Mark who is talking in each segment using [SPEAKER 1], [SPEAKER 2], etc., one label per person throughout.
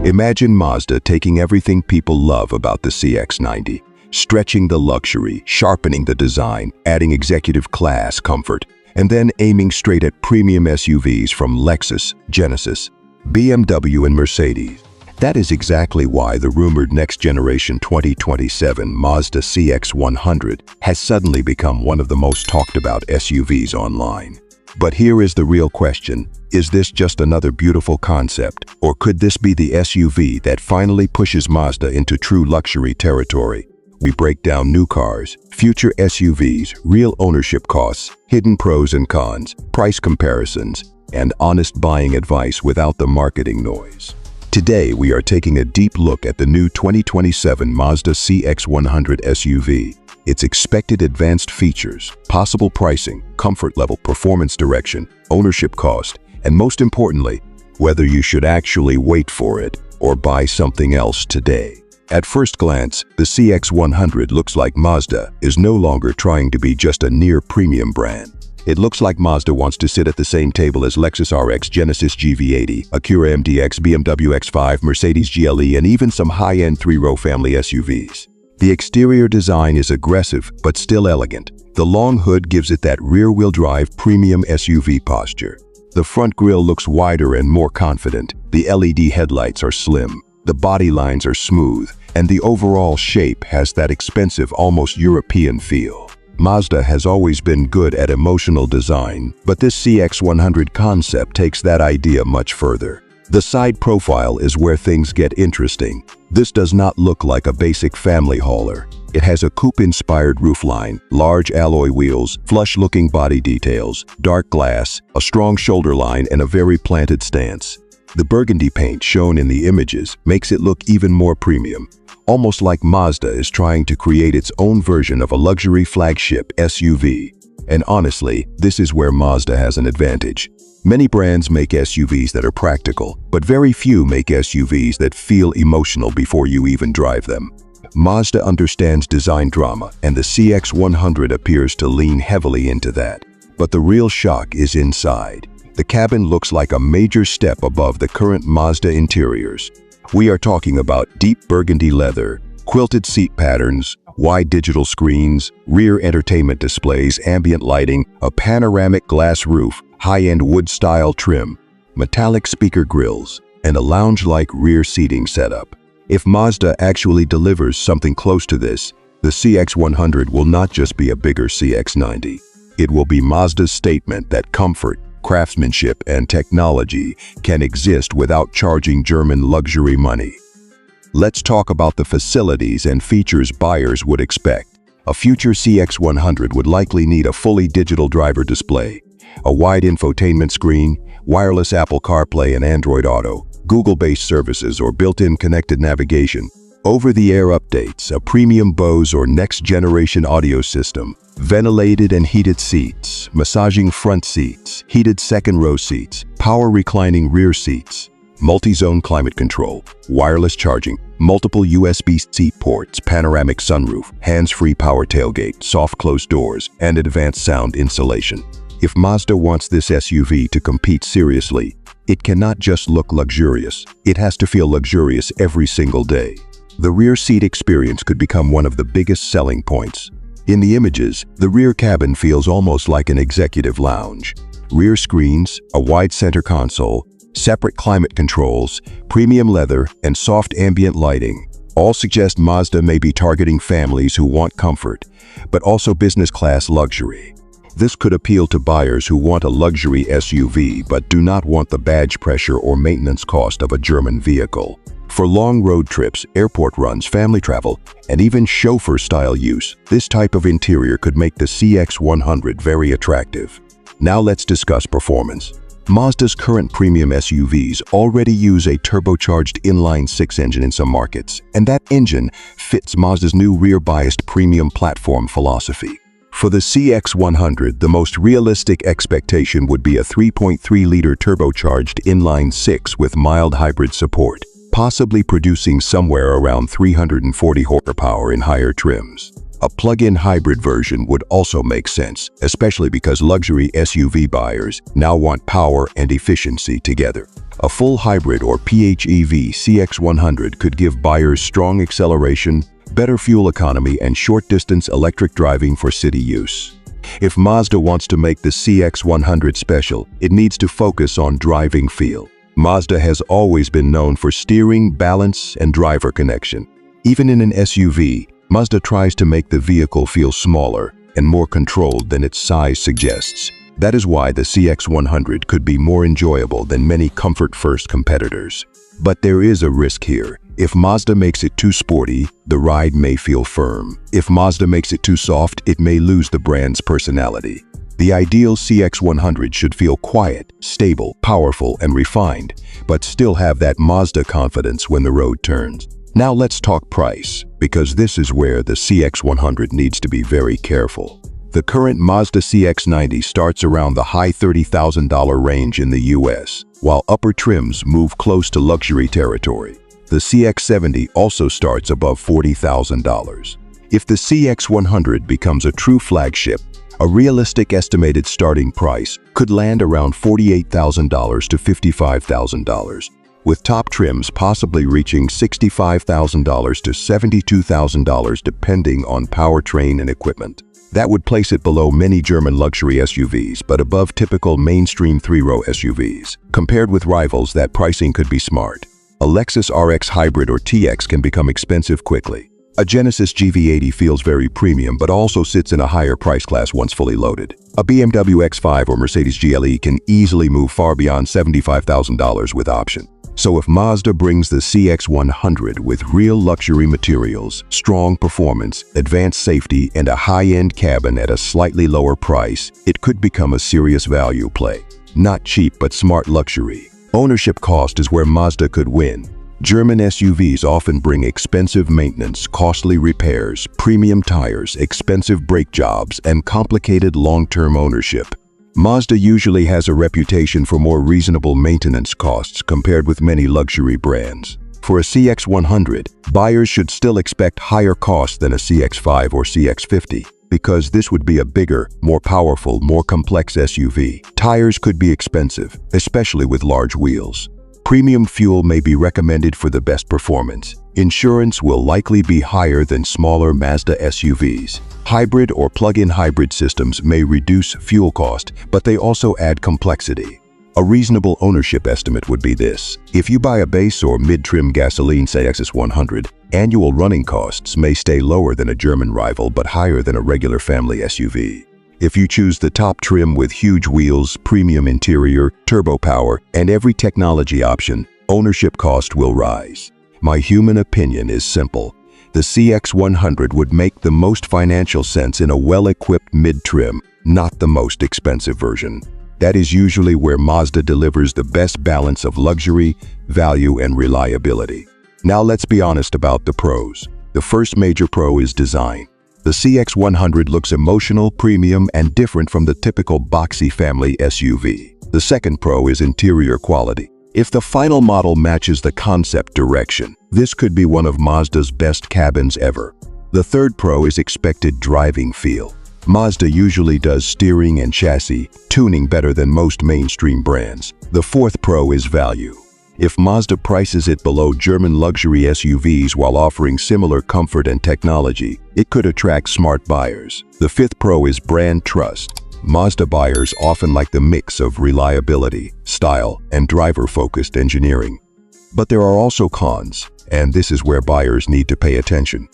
[SPEAKER 1] Imagine Mazda taking everything people love about the CX-90, stretching the luxury, sharpening the design, adding executive class comfort, and then aiming straight at premium SUVs from Lexus, Genesis, BMW, and Mercedes. That is exactly why the rumored next-generation 2027 Mazda CX100 has suddenly become one of the most talked-about SUVs online. But here is the real question. Is this just another beautiful concept, or could this be the SUV that finally pushes Mazda into true luxury territory? We break down new cars, future SUVs, real ownership costs, hidden pros and cons, price comparisons, and honest buying advice without the marketing noise. Today, we are taking a deep look at the new 2027 Mazda CX100 SUV, its expected advanced features, possible pricing, comfort level, performance direction, ownership cost, and most importantly, whether you should actually wait for it or buy something else today. At first glance, the CX100 looks like Mazda is no longer trying to be just a near-premium brand. It looks like Mazda wants to sit at the same table as Lexus RX, Genesis GV80, Acura MDX, BMW X5, Mercedes GLE, and even some high-end three-row family SUVs. The exterior design is aggressive but still elegant. The long hood gives it that rear-wheel drive premium SUV posture. The front grille looks wider and more confident. The LED headlights are slim. The body lines are smooth, and the overall shape has that expensive, almost European feel. Mazda has always been good at emotional design, but this CX100 concept takes that idea much further. The side profile is where things get interesting. This does not look like a basic family hauler. It has a coupe-inspired roofline, large alloy wheels, flush-looking body details, dark glass, a strong shoulder line, and a very planted stance. The burgundy paint shown in the images makes it look even more premium, almost like Mazda is trying to create its own version of a luxury flagship SUV. And honestly, this is where Mazda has an advantage. Many brands make SUVs that are practical, but very few make SUVs that feel emotional before you even drive them. Mazda understands design drama, and the CX100 appears to lean heavily into that. But the real shock is inside. The cabin looks like a major step above the current Mazda interiors. We are talking about deep burgundy leather, quilted seat patterns, wide digital screens, rear entertainment displays, ambient lighting, a panoramic glass roof, high-end wood-style trim, metallic speaker grilles, and a lounge-like rear seating setup. If Mazda actually delivers something close to this, the CX100 will not just be a bigger CX-90. It will be Mazda's statement that comfort, craftsmanship, and technology can exist without charging German luxury money. Let's talk about the facilities and features buyers would expect. A future CX100 would likely need a fully digital driver display, a wide infotainment screen, wireless Apple CarPlay and Android Auto, Google-based services or built-in connected navigation, over-the-air updates, a premium Bose or next-generation audio system, ventilated and heated seats, massaging front seats, heated second-row seats, power reclining rear seats, multi-zone climate control, wireless charging, multiple USB-C ports, panoramic sunroof, hands-free power tailgate, soft closed doors, and advanced sound insulation. If Mazda wants this SUV to compete seriously, it cannot just look luxurious. It has to feel luxurious every single day. The rear seat experience could become one of the biggest selling points. In the images, the rear cabin feels almost like an executive lounge. Rear screens, a wide center console, separate climate controls, premium leather, and soft ambient lighting all suggest Mazda may be targeting families who want comfort, but also business-class luxury. This could appeal to buyers who want a luxury SUV but do not want the badge pressure or maintenance cost of a German vehicle. For long road trips, airport runs, family travel, and even chauffeur-style use, this type of interior could make the CX100 very attractive. Now let's discuss performance. Mazda's current premium SUVs already use a turbocharged inline-six engine in some markets, and that engine fits Mazda's new rear-biased premium platform philosophy. For the CX100, the most realistic expectation would be a 3.3-liter turbocharged inline-six with mild hybrid support, possibly producing somewhere around 340 horsepower in higher trims. A plug-in hybrid version would also make sense, especially because luxury SUV buyers now want power and efficiency together. A full hybrid or PHEV CX100 could give buyers strong acceleration, better fuel economy, and short-distance electric driving for city use. If Mazda wants to make the CX100 special, it needs to focus on driving feel. Mazda has always been known for steering, balance, and driver connection. Even in an SUV, Mazda tries to make the vehicle feel smaller and more controlled than its size suggests. That is why the CX100 could be more enjoyable than many comfort-first competitors. But there is a risk here. If Mazda makes it too sporty, the ride may feel firm. If Mazda makes it too soft, it may lose the brand's personality. The ideal CX100 should feel quiet, stable, powerful, and refined, but still have that Mazda confidence when the road turns. Now let's talk price, because this is where the CX100 needs to be very careful. The current Mazda CX-90 starts around the high $30,000 range in the US, while upper trims move close to luxury territory. The CX-70 also starts above $40,000. If the CX-100 becomes a true flagship, a realistic estimated starting price could land around $48,000 to $55,000, with top trims possibly reaching $65,000 to $72,000 depending on powertrain and equipment. That would place it below many German luxury SUVs, but above typical mainstream three-row SUVs. Compared with rivals, that pricing could be smart. A Lexus RX Hybrid or TX can become expensive quickly. A Genesis GV80 feels very premium, but also sits in a higher price class once fully loaded. A BMW X5 or Mercedes GLE can easily move far beyond $75,000 with option. So if Mazda brings the CX100 with real luxury materials, strong performance, advanced safety, and a high-end cabin at a slightly lower price, it could become a serious value play. Not cheap, but smart luxury. Ownership cost is where Mazda could win. German SUVs often bring expensive maintenance, costly repairs, premium tires, expensive brake jobs, and complicated long-term ownership. Mazda usually has a reputation for more reasonable maintenance costs compared with many luxury brands. For a CX100, buyers should still expect higher costs than a CX-5 or CX-50, because this would be a bigger, more powerful, more complex SUV. Tires could be expensive, especially with large wheels. Premium fuel may be recommended for the best performance. Insurance will likely be higher than smaller Mazda SUVs. Hybrid or plug-in hybrid systems may reduce fuel cost, but they also add complexity. A reasonable ownership estimate would be this. If you buy a base or mid-trim gasoline CX100, annual running costs may stay lower than a German rival but higher than a regular family SUV. If you choose the top trim with huge wheels, premium interior, turbo power, and every technology option, ownership cost will rise. My human opinion is simple. The CX100 would make the most financial sense in a well-equipped mid-trim, not the most expensive version. That is usually where Mazda delivers the best balance of luxury, value, and reliability. Now let's be honest about the pros. The first major pro is design. The CX100 looks emotional, premium, and different from the typical boxy family SUV. The second pro is interior quality. If the final model matches the concept direction, this could be one of Mazda's best cabins ever. The third pro is expected driving feel. Mazda usually does steering and chassis tuning better than most mainstream brands. The fourth pro is value. If Mazda prices it below German luxury SUVs while offering similar comfort and technology, it could attract smart buyers. The fifth pro is brand trust. Mazda buyers often like the mix of reliability, style, and driver-focused engineering. But there are also cons, and this is where buyers need to pay attention.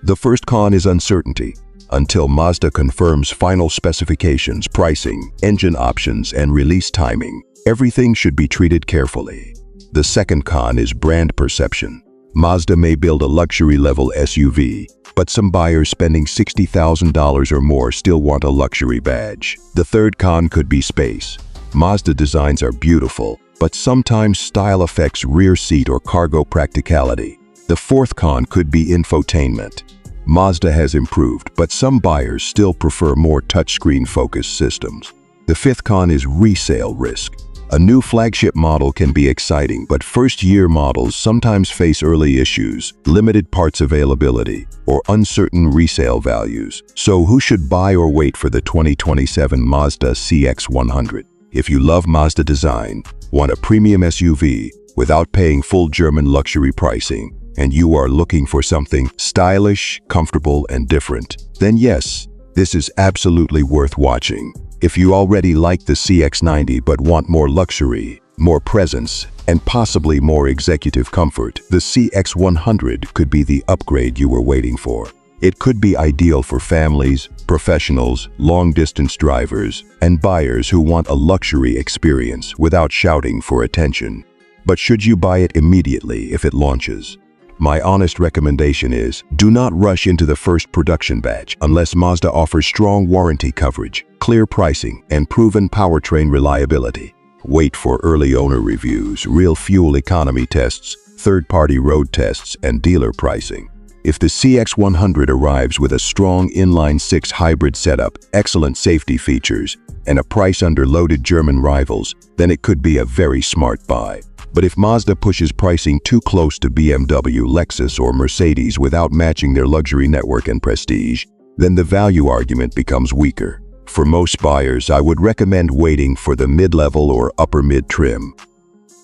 [SPEAKER 1] The first con is uncertainty. Until Mazda confirms final specifications, pricing, engine options, and release timing, everything should be treated carefully. The second con is brand perception. Mazda may build a luxury-level SUV, but some buyers spending $60,000 or more still want a luxury badge. The third con could be space. Mazda designs are beautiful, but sometimes style affects rear seat or cargo practicality. The fourth con could be infotainment. Mazda has improved, but some buyers still prefer more touchscreen-focused systems. The fifth con is resale risk. A new flagship model can be exciting, but first-year models sometimes face early issues, limited parts availability, or uncertain resale values. So who should buy or wait for the 2027 Mazda CX100? If you love Mazda design, Want a premium SUV without paying full German luxury pricing, and you are looking for something stylish, comfortable, and different? Then yes, this is absolutely worth watching. If you already like the CX-90 but want more luxury, more presence, and possibly more executive comfort, the CX100 could be the upgrade you were waiting for. It could be ideal for families, professionals, long-distance drivers, and buyers who want a luxury experience without shouting for attention. But should you buy it immediately if it launches? My honest recommendation is, do not rush into the first production batch unless Mazda offers strong warranty coverage, clear pricing, and proven powertrain reliability. Wait for early owner reviews, real fuel economy tests, third-party road tests, and dealer pricing. If the CX100 arrives with a strong inline-six hybrid setup, excellent safety features, and a price under loaded German rivals, then it could be a very smart buy. But if Mazda pushes pricing too close to BMW, Lexus, or Mercedes without matching their luxury network and prestige, then the value argument becomes weaker. For most buyers, I would recommend waiting for the mid-level or upper-mid trim.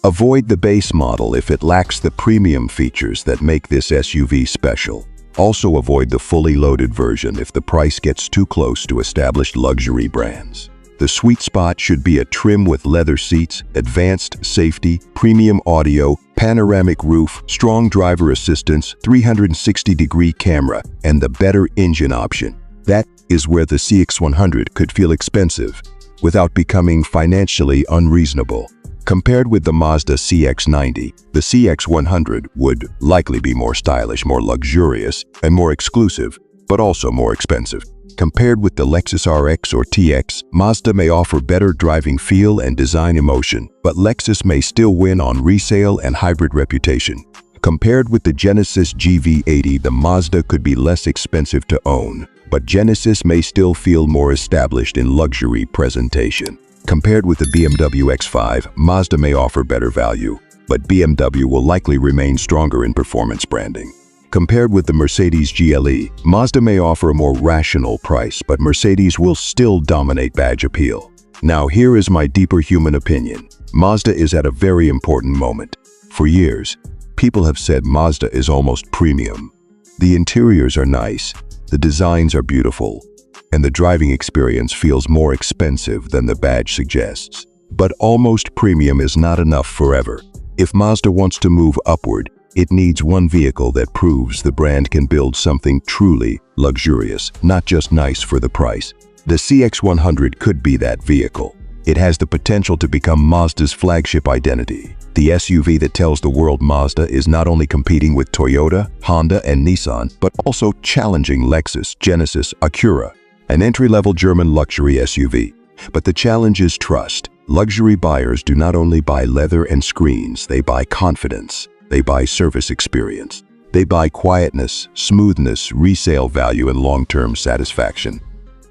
[SPEAKER 1] Avoid the base model if it lacks the premium features that make this SUV special. Also avoid the fully loaded version if the price gets too close to established luxury brands. The sweet spot should be a trim with leather seats, advanced safety, premium audio, panoramic roof, strong driver assistance, 360-degree camera, and the better engine option. That is where the CX100 could feel expensive without becoming financially unreasonable. Compared with the Mazda CX-90, the CX100 would likely be more stylish, more luxurious, and more exclusive, but also more expensive. Compared with the Lexus RX or TX, Mazda may offer better driving feel and design emotion, but Lexus may still win on resale and hybrid reputation. Compared with the Genesis GV80, the Mazda could be less expensive to own, but Genesis may still feel more established in luxury presentation. Compared with the BMW X5, Mazda may offer better value, but BMW will likely remain stronger in performance branding. Compared with the Mercedes GLE, Mazda may offer a more rational price, but Mercedes will still dominate badge appeal. Now here is my deeper human opinion. Mazda is at a very important moment. For years, people have said Mazda is almost premium. The interiors are nice, the designs are beautiful, and the driving experience feels more expensive than the badge suggests. But almost premium is not enough forever. If Mazda wants to move upward, it needs one vehicle that proves the brand can build something truly luxurious, not just nice for the price. The CX100 could be that vehicle. It has the potential to become Mazda's flagship identity. The SUV that tells the world Mazda is not only competing with Toyota, Honda, and Nissan, but also challenging Lexus, Genesis, Acura, an entry-level German luxury SUV. But the challenge is trust. Luxury buyers do not only buy leather and screens, they buy confidence. They buy service experience. They buy quietness, smoothness, resale value, and long-term satisfaction.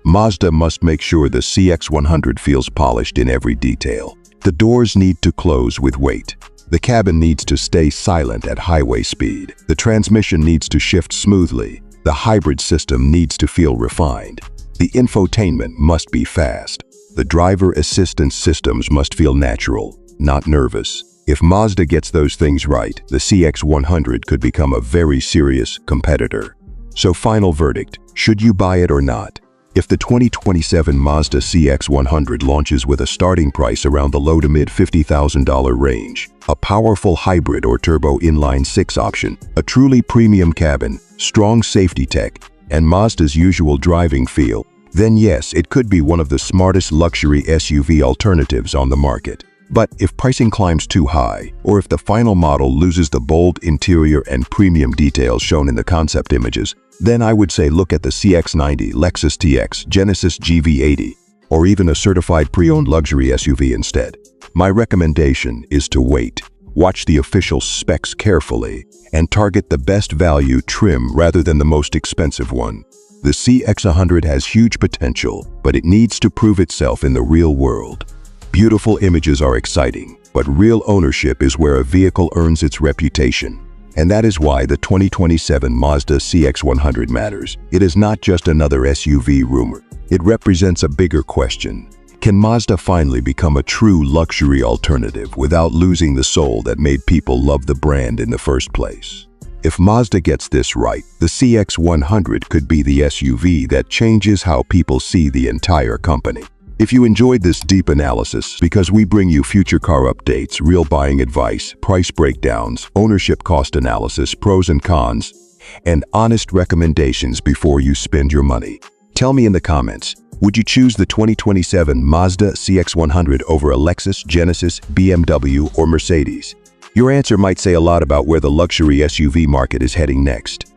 [SPEAKER 1] Mazda must make sure the CX100 feels polished in every detail. The doors need to close with weight. The cabin needs to stay silent at highway speed. The transmission needs to shift smoothly. The hybrid system needs to feel refined. The infotainment must be fast. The driver assistance systems must feel natural, not nervous. If Mazda gets those things right, the CX100 could become a very serious competitor. So final verdict, should you buy it or not? If the 2027 Mazda CX100 launches with a starting price around the low to mid $50,000 range, a powerful hybrid or turbo inline-six option, a truly premium cabin, strong safety tech, and Mazda's usual driving feel, then yes, it could be one of the smartest luxury SUV alternatives on the market. But if pricing climbs too high, or if the final model loses the bold interior and premium details shown in the concept images, then I would say look at the CX-90, Lexus TX, Genesis GV80, or even a certified pre-owned luxury SUV instead. My recommendation is to wait, watch the official specs carefully, and target the best value trim rather than the most expensive one. The CX100 has huge potential, but it needs to prove itself in the real world. Beautiful images are exciting, but real ownership is where a vehicle earns its reputation. And that is why the 2027 Mazda CX100 matters. It is not just another SUV rumor. It represents a bigger question. Can Mazda finally become a true luxury alternative without losing the soul that made people love the brand in the first place? If Mazda gets this right, the CX100 could be the SUV that changes how people see the entire company. If you enjoyed this deep analysis, because we bring you future car updates, real buying advice, price breakdowns, ownership cost analysis, pros and cons, and honest recommendations before you spend your money. Tell me in the comments, would you choose the 2027 Mazda CX100 over a Lexus, Genesis, BMW, or Mercedes? Your answer might say a lot about where the luxury SUV market is heading next.